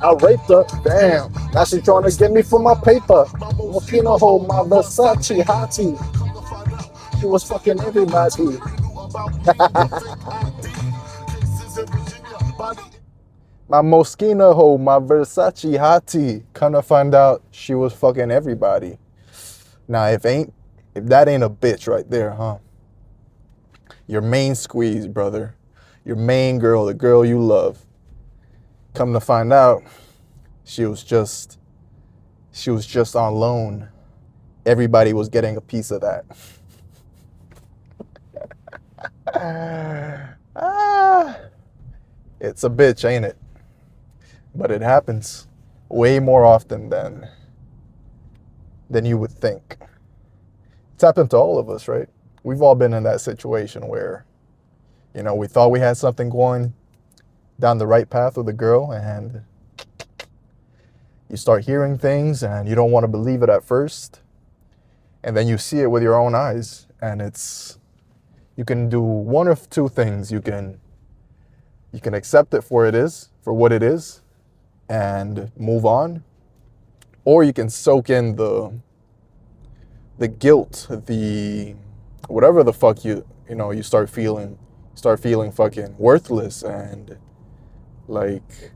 I raped her. Damn. Now she trying to get me for my paper. Moschino hold my Versace hottie. She was fucking everybody. My Moschino hold my Versace hottie. Come to find out she was fucking everybody. Now if that ain't a bitch right there, huh? Your main squeeze, brother. Your main girl, the girl you love. Come to find out, she was just on loan. Everybody was getting a piece of that. It's a bitch, ain't it? But it happens way more often than you would think. It's happened to all of us, right? We've all been in that situation where, we thought we had something going down the right path with a girl, and you start hearing things and you don't want to believe it at first. And then you see it with your own eyes, and you can do one of two things. You can accept it for what it is, and move on, or you can soak in the guilt, the whatever the fuck you start feeling fucking worthless, and like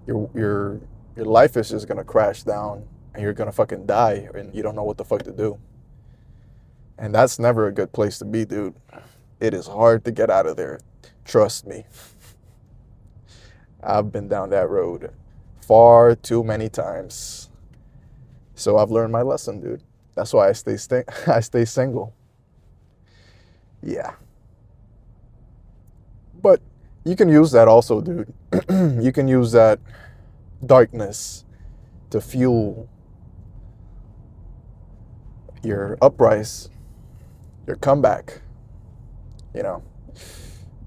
your life is just gonna crash down, and you're gonna fucking die, and you don't know what the fuck to do. And that's never a good place to be, dude. It is hard to get out of there. Trust me. I've been down that road far too many times. So I've learned my lesson, dude. That's why I stay single. Yeah. But you can use that also, dude. You can use that darkness to fuel your uprise, your comeback.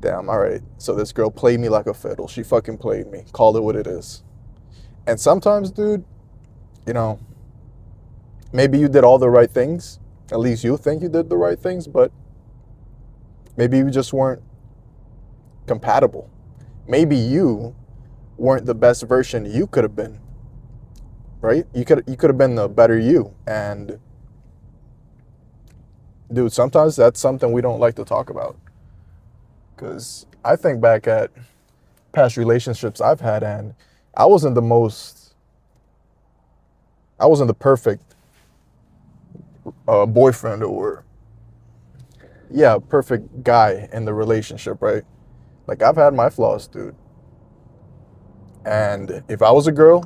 Damn, all right. So this girl played me like a fiddle. She fucking played me. Called it what it is. And sometimes, dude, maybe you did all the right things. At least you think you did the right things, but maybe you just weren't compatible. Maybe you weren't the best version you could have been. Right? You could have been the better you. And dude, sometimes that's something we don't like to talk about. Because I think back at past relationships I've had, and I wasn't the perfect boyfriend, or, yeah, perfect guy in the relationship, right? Like, I've had my flaws, dude. And if I was a girl,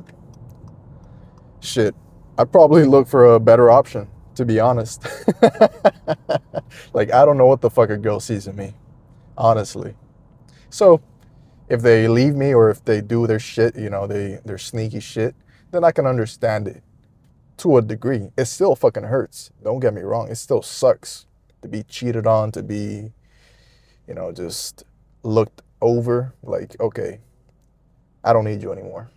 shit, I'd probably look for a better option, to be honest. Like, I don't know what the fuck a girl sees in me, honestly. So if they leave me, or if they do their shit, their sneaky shit, then I can understand it to a degree. It still fucking hurts. Don't get me wrong. It still sucks to be cheated on, to be, just looked over. Like, okay, I don't need you anymore.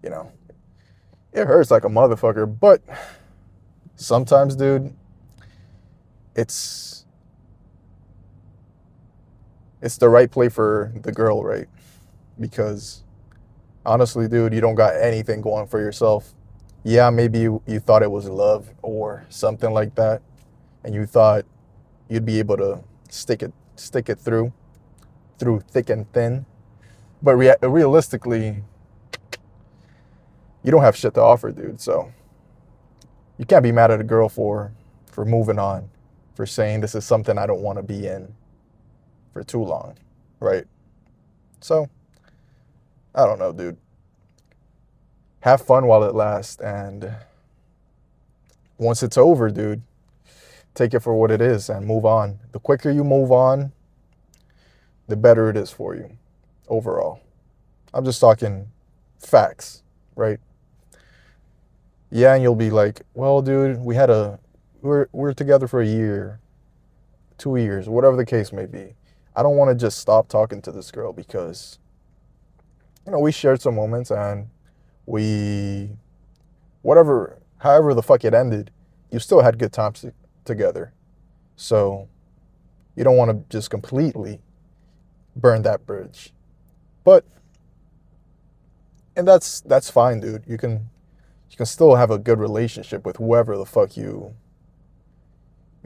It hurts like a motherfucker, but sometimes, dude, it's the right play for the girl, right? Because honestly, dude, you don't got anything going for yourself. Yeah, maybe you thought it was love or something like that, and you thought you'd be able to stick it through thick and thin. But realistically, you don't have shit to offer, dude. So you can't be mad at a girl for moving on, for saying this is something I don't want to be in for too long, right? So I don't know, dude. Have fun while it lasts, and once it's over, dude, take it for what it is and move on. The quicker you move on, the better it is for you overall. I'm just talking facts, right? Yeah, and you'll be like, well, dude, we're together for a year, 2 years, whatever the case may be. I don't want to just stop talking to this girl because, we shared some moments, and however the fuck it ended, you still had good times together. So you don't want to just completely burn that bridge. But And that's fine, dude. You can still have a good relationship with whoever the fuck you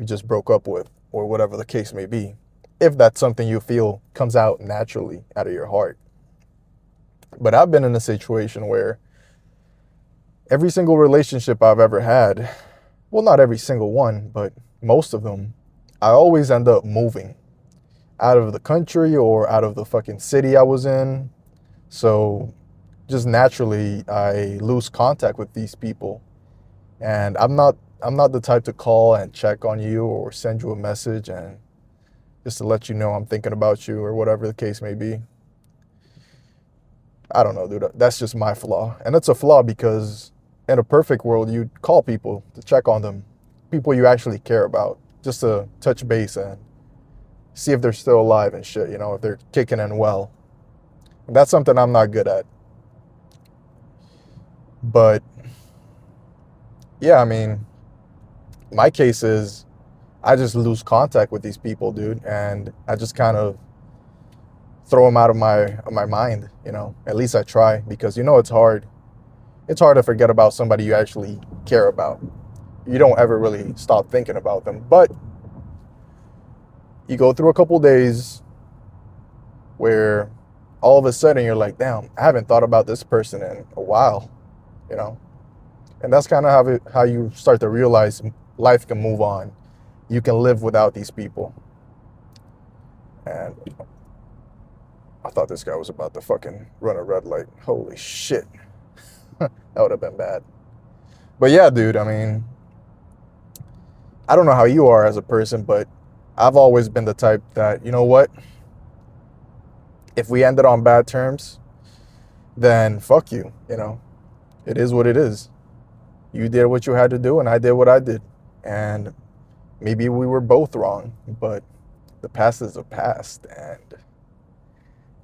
just broke up with, or whatever the case may be, if that's something you feel comes out naturally out of your heart. But I've been in a situation where every single relationship I've ever had, well, not every single one, but most of them, I always end up moving out of the country or out of the fucking city I was in. So just naturally, I lose contact with these people. And I'm not the type to call and check on you or send you a message and just to let you know I'm thinking about you or whatever the case may be. I don't know, dude. That's just my flaw. And it's a flaw because in a perfect world, you'd call people to check on them, people you actually care about, just to touch base and see if they're still alive and shit, if they're kicking in well. And that's something I'm not good at. But yeah, I mean, my case is I just lose contact with these people, dude, and I just kind of throw them out of my mind. At least I try, because it's hard. It's hard to forget about somebody you actually care about. You don't ever really stop thinking about them, but you go through a couple days where all of a sudden you're like, damn, I haven't thought about this person in a while, you know? And that's kind of how you start to realize life can move on. You can live without these people. And I thought this guy was about to fucking run a red light. Holy shit. That would have been bad. But yeah, dude, I mean, I don't know how you are as a person, but I've always been the type that, you know what? If we ended on bad terms, then fuck you, It is what it is. You did what you had to do, and I did what I did. And maybe we were both wrong, but the past is the past, and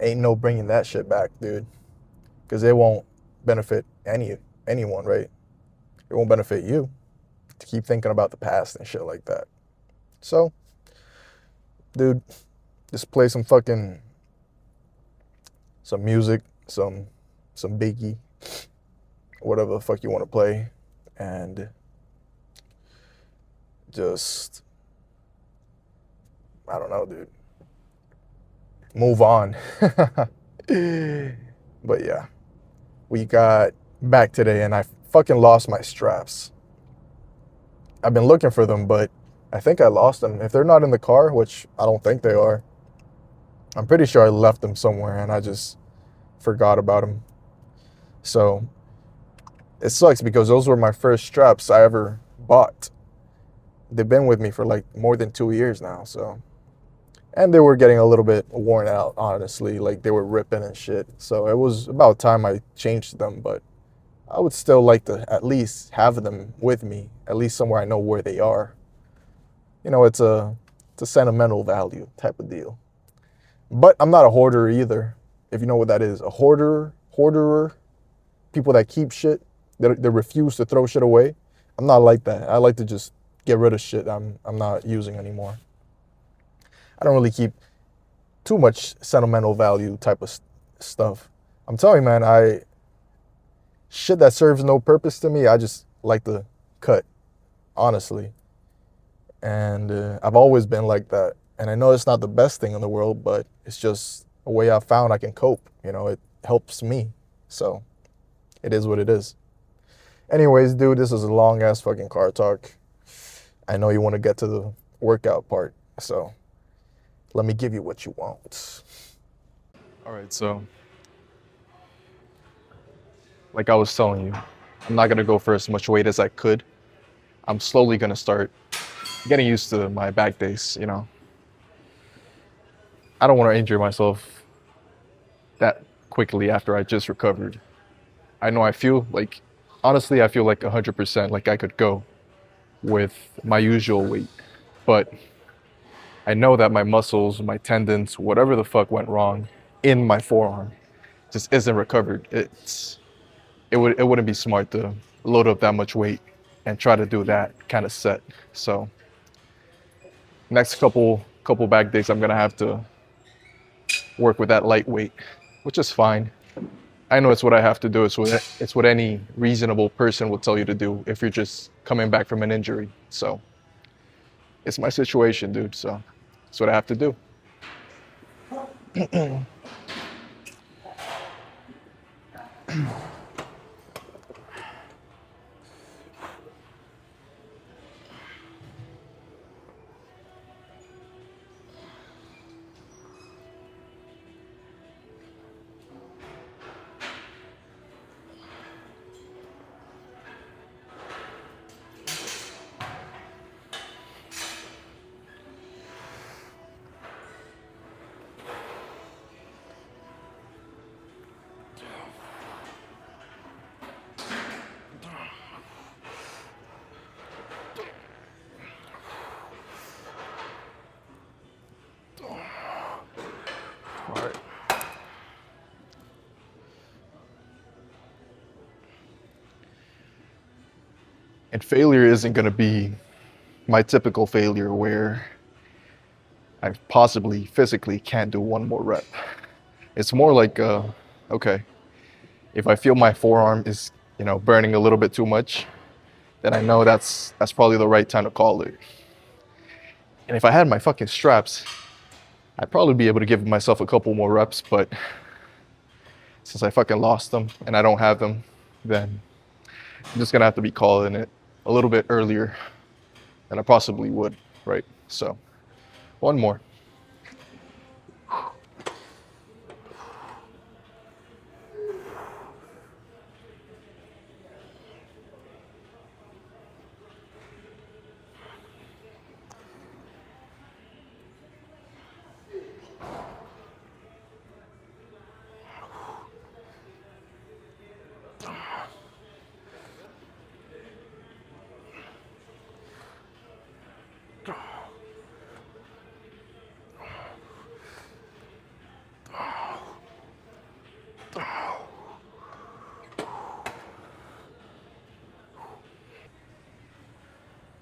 ain't no bringing that shit back, dude. Because it won't benefit anyone, right? It won't benefit you to keep thinking about the past and shit like that. So, dude, just play some music, some Biggie, whatever the fuck you want to play, and just, I don't know, dude. Move on. But yeah, we got back today and I fucking lost my straps. I've been looking for them, but I think I lost them. If they're not in the car, which I don't think they are, I'm pretty sure I left them somewhere and I just forgot about them. So it sucks because those were my first straps I ever bought. They've been with me for like more than 2 years now, so. And they were getting a little bit worn out, honestly. Like, they were ripping and shit. So it was about time I changed them, but I would still like to at least have them with me, at least somewhere I know where they are. It's a sentimental value type of deal. But I'm not a hoarder either, if you know what that is. A hoarderer, people that keep shit, they refuse to throw shit away. I'm not like that. I like to just get rid of shit I'm not using anymore. I don't really keep too much sentimental value type of stuff. I'm telling you, man, shit that serves no purpose to me, I just like to cut, honestly. And I've always been like that. And I know it's not the best thing in the world, but it's just a way I found I can cope. It helps me. So it is what it is. Anyways, dude, this is a long ass fucking car talk. I know you want to get to the workout part, so let me give you what you want. All right, so like I was telling you, I'm not going to go for as much weight as I could. I'm slowly going to start getting used to my back days, I don't want to injure myself that quickly after I just recovered. I know honestly, I feel like 100% like I could go with my usual weight, but I know that my muscles, my tendons, whatever the fuck went wrong in my forearm just isn't recovered. It wouldn't be smart to load up that much weight and try to do that kind of set. So next couple back days, I'm gonna have to work with that light weight, which is fine. I know it's what I have to do. It's what any reasonable person will tell you to do if you're just coming back from an injury. So it's my situation, dude. So it's what I have to do. All right. And failure isn't going to be my typical failure where I possibly physically can't do one more rep. It's more like, okay, if I feel my forearm is, burning a little bit too much, then I know that's probably the right time to call it. And if I had my fucking straps, I'd probably be able to give myself a couple more reps, but since I fucking lost them and I don't have them, then I'm just gonna have to be calling it a little bit earlier than I possibly would, right? So, one more.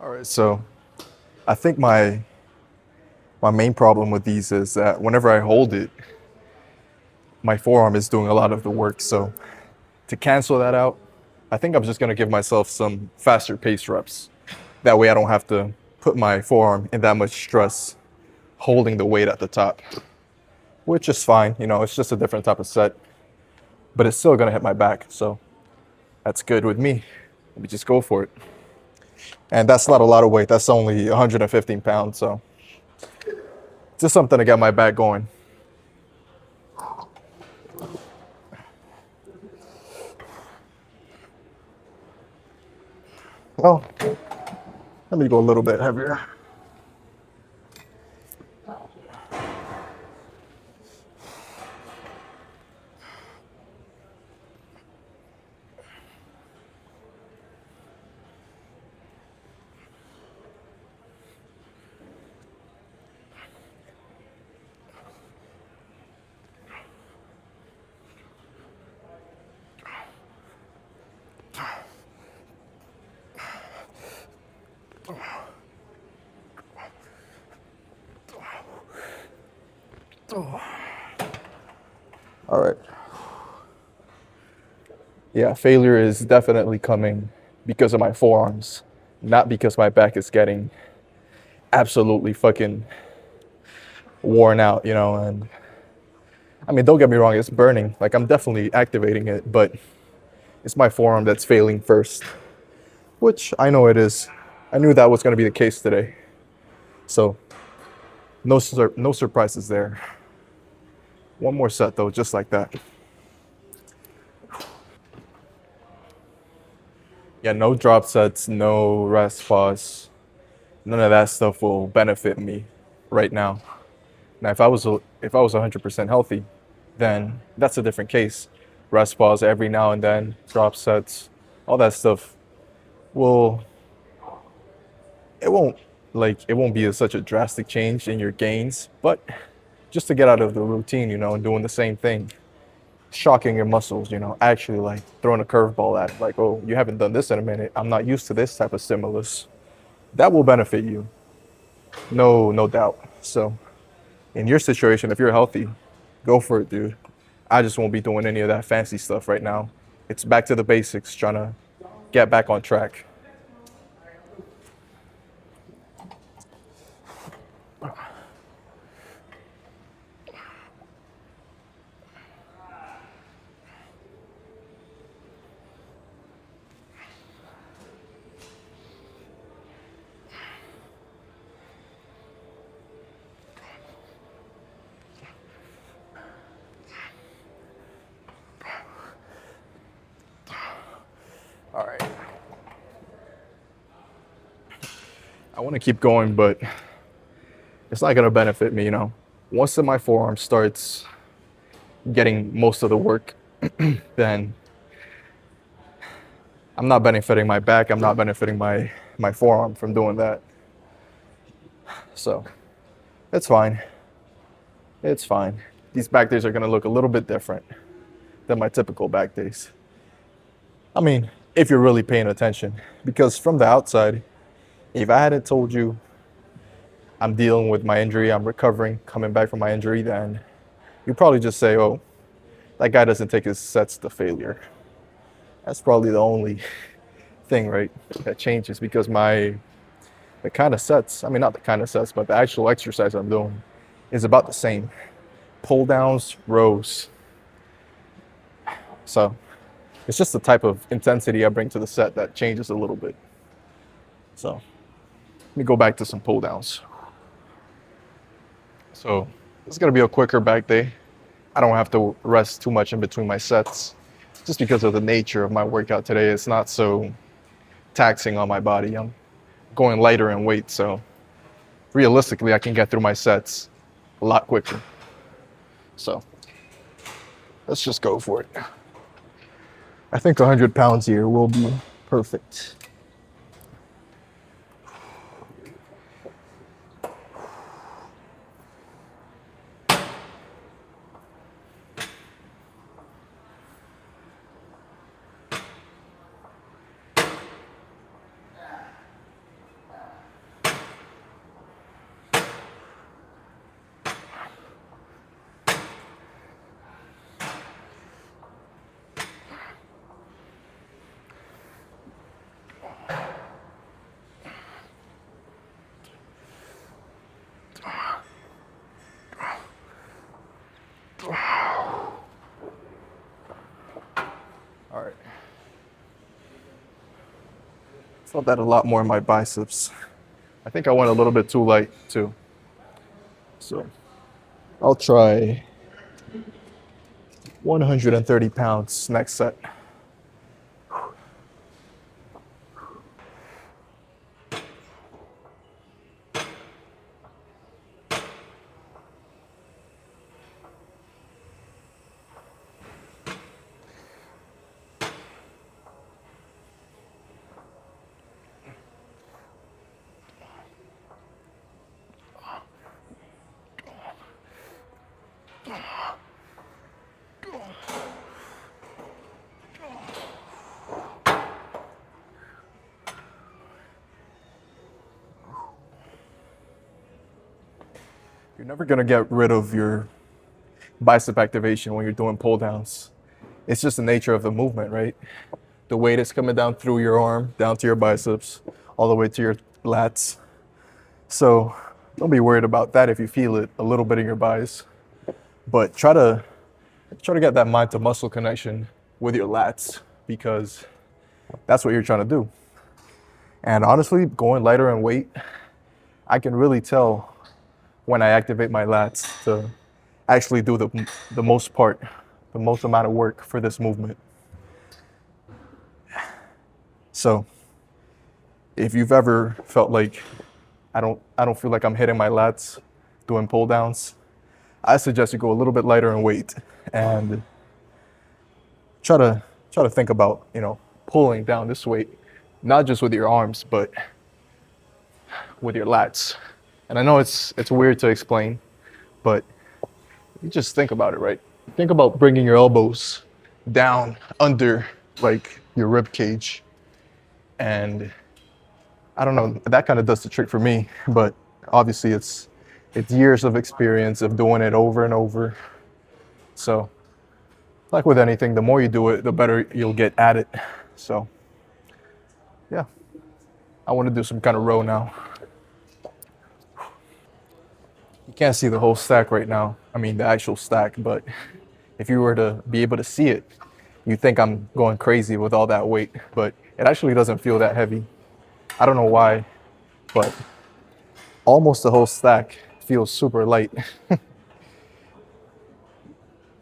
All right, so I think my main problem with these is that whenever I hold it, my forearm is doing a lot of the work. So to cancel that out, I think I'm just gonna give myself some faster pace reps. That way I don't have to put my forearm in that much stress holding the weight at the top, which is fine. It's just a different type of set, but it's still gonna hit my back. So that's good with me. Let me just go for it. And that's not a lot of weight. That's only 115 pounds. So just something to get my back going. Well, let me go a little bit heavier. All right. Yeah, failure is definitely coming because of my forearms, not because my back is getting absolutely fucking worn out, and I mean, don't get me wrong, it's burning. Like, I'm definitely activating it, but it's my forearm that's failing first, which I know it is. I knew that was going to be the case today. So, no surprises there. One more set, though, just like that. Yeah, no drop sets, no rest pause. None of that stuff will benefit me right now. Now, if I was 100% healthy, then that's a different case. Rest pause every now and then, drop sets, all that stuff will it won't it won't be such a drastic change in your gains, but just to get out of the routine, and doing the same thing, shocking your muscles, actually like throwing a curveball at it, like, oh, you haven't done this in a minute. I'm not used to this type of stimulus. That will benefit you, no doubt. So in your situation, if you're healthy, go for it, dude. I just won't be doing any of that fancy stuff right now. It's back to the basics, trying to get back on track. All right. I want to keep going, but it's not going to benefit me, you know. Once my forearm starts getting most of the work, then I'm not benefiting my back. I'm not benefiting my forearm from doing that. So it's fine. It's fine. These back days are going to look a little bit different than my typical back days. I mean, if you're really paying attention, because from the outside, if I hadn't told you I'm dealing with my injury, I'm recovering, coming back from my injury, then you probably just say, oh, that guy doesn't take his sets to failure. That's probably the only thing, right, that changes, because the kind of sets, I mean, not the kind of sets, but the actual exercise I'm doing is about the same. Pull downs, rows. So it's just the type of intensity I bring to the set that changes a little bit. So let me go back to some pull downs. So it's gonna be a quicker back day. I don't have to rest too much in between my sets, just because of the nature of my workout today. It's not so taxing on my body. I'm going lighter in weight, so realistically, I can get through my sets a lot quicker. So let's just go for it. I think 100 pounds here will be perfect. All right. Felt that a lot more in my biceps. I think I went a little bit too light too. So I'll try 130 pounds next set. You're never gonna get rid of your bicep activation when you're doing pull downs. It's just the nature of the movement, right? The weight is coming down through your arm, down to your biceps, all the way to your lats. So don't be worried about that if you feel it a little bit in your biceps. But try to get that mind to muscle connection with your lats, because that's what you're trying to do. And honestly, going lighter in weight, I can really tell when I activate my lats to actually do the most part, the most amount of work for this movement. So if you've ever felt like I don't feel like I'm hitting my lats doing pull downs, I suggest you go a little bit lighter in weight and try to think about, you know, pulling down this weight, not just with your arms, but with your lats. And I know it's weird to explain, but you just think about it, right? Think about bringing your elbows down under like your rib cage. And I don't know, that kind of does the trick for me, but obviously it's years of experience of doing it over and over. So like with anything, the more you do it, the better you'll get at it. So, yeah, I want to do some kind of row now. You can't see the whole stack right now. I mean, the actual stack, but if you were to be able to see it, you think I'm going crazy with all that weight, but it actually doesn't feel that heavy. I don't know why, but almost the whole stack feels super light.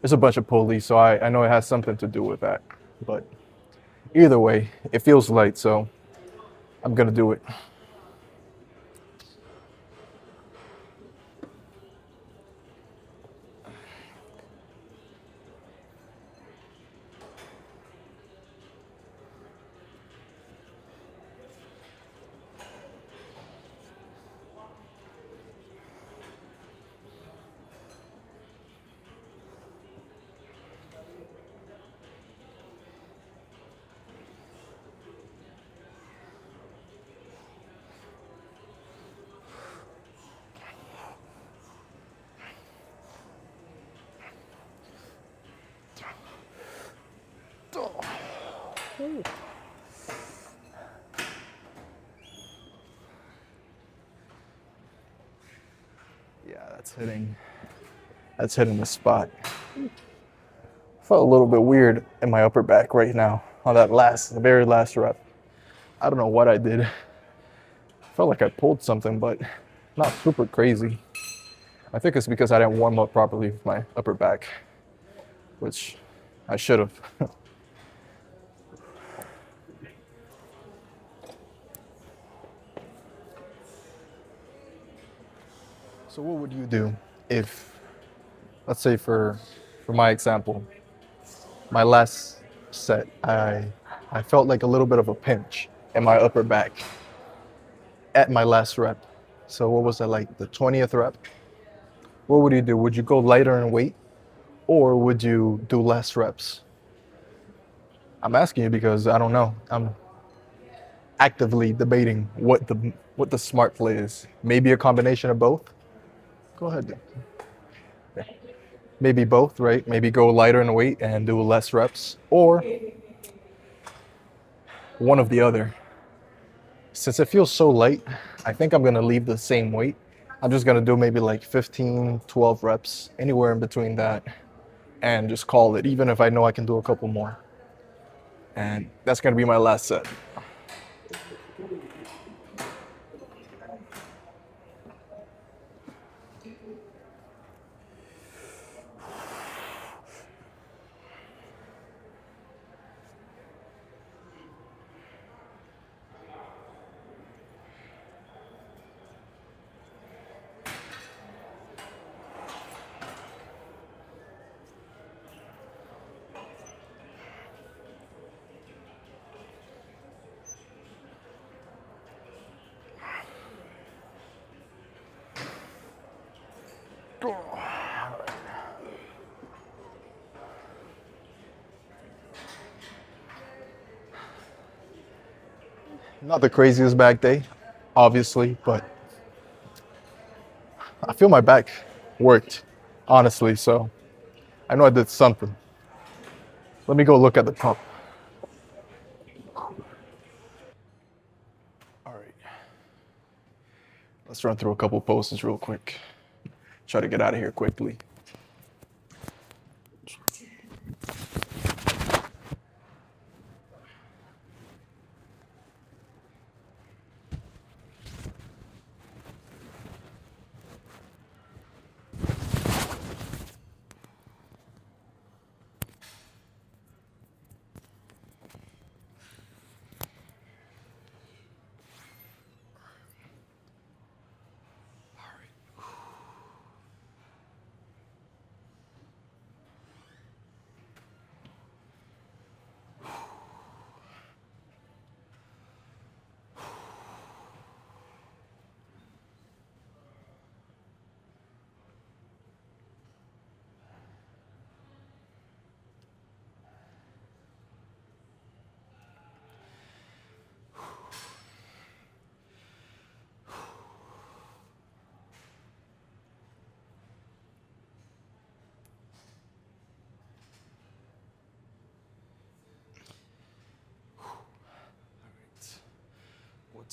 There's a bunch of pulleys, so I know it has something to do with that. But either way, it feels light, so I'm gonna do it. Yeah, that's hitting the spot. Felt a little bit weird in my upper back right now on the very last rep. I don't know what I did. Felt like I pulled something, but not super crazy. I think it's because I didn't warm up properly with my upper back, which I should have. So what would you do if, let's say for my example, my last set, I felt like a little bit of a pinch in my upper back at my last rep. So what was that, like the 20th rep? What would you do? Would you go lighter in weight or would you do less reps? I'm asking you because I don't know. I'm actively debating what the smart play is. Maybe a combination of both. Go ahead. Maybe both, right? Maybe go lighter in weight and do less reps, or one of the other. Since it feels so light, I think I'm gonna leave the same weight. I'm just gonna do maybe like 15, 12 reps, anywhere in between that, and just call it, even if I know I can do a couple more. And that's gonna be my last set. Not the craziest back day, obviously, but I feel my back worked, honestly, so I know I did something. Let me go look at the pump. All right, let's run through a couple poses real quick. Try to get out of here quickly.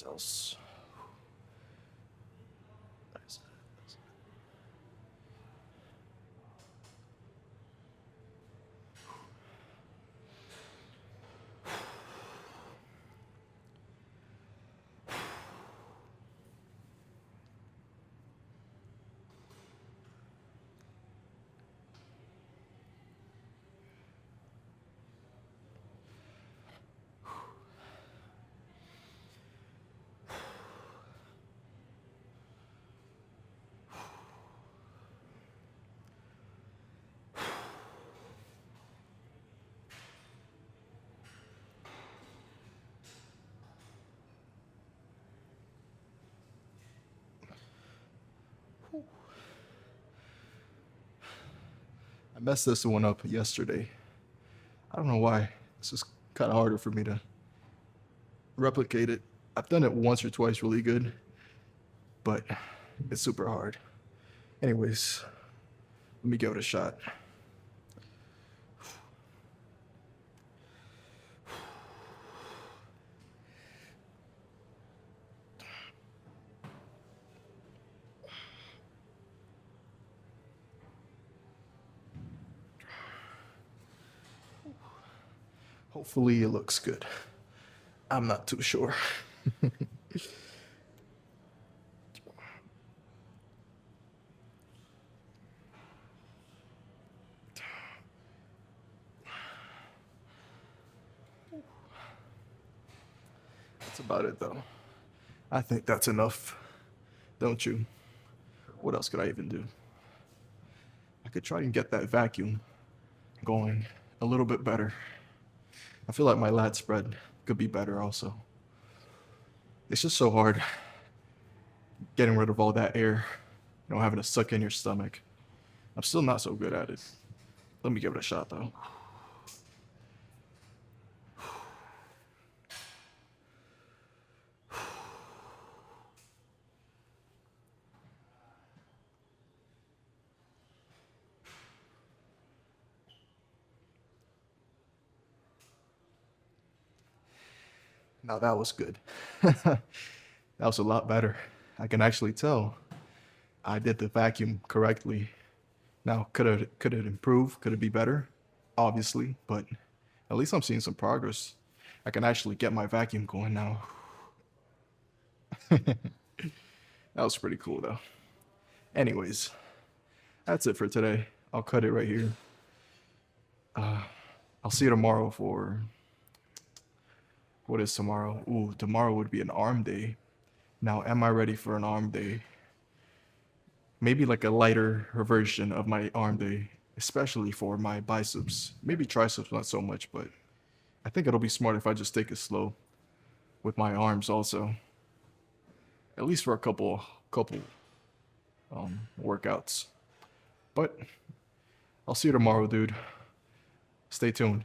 What else? I messed this one up yesterday. I don't know why. It's just kind of harder for me to replicate it. I've done it once or twice really good, but it's super hard. Anyways, let me give it a shot. Hopefully it looks good. I'm not too sure. That's about it though. I think that's enough, don't you? What else could I even do? I could try and get that vacuum going a little bit better. I feel like my lat spread could be better also. It's just so hard getting rid of all that air, having to suck in your stomach. I'm still not so good at it. Let me give it a shot though. Now that was good. That was a lot better. I can actually tell I did the vacuum correctly. Now, could it improve? Could it be better? Obviously, but at least I'm seeing some progress. I can actually get my vacuum going now. That was pretty cool though. Anyways, that's it for today. I'll cut it right here. I'll see you tomorrow for what is tomorrow? Ooh, tomorrow would be an arm day. Now, am I ready for an arm day? Maybe like a lighter version of my arm day, especially for my biceps. Maybe triceps, not so much, but I think it'll be smart if I just take it slow with my arms also. At least for a couple workouts. But I'll see you tomorrow, dude. Stay tuned.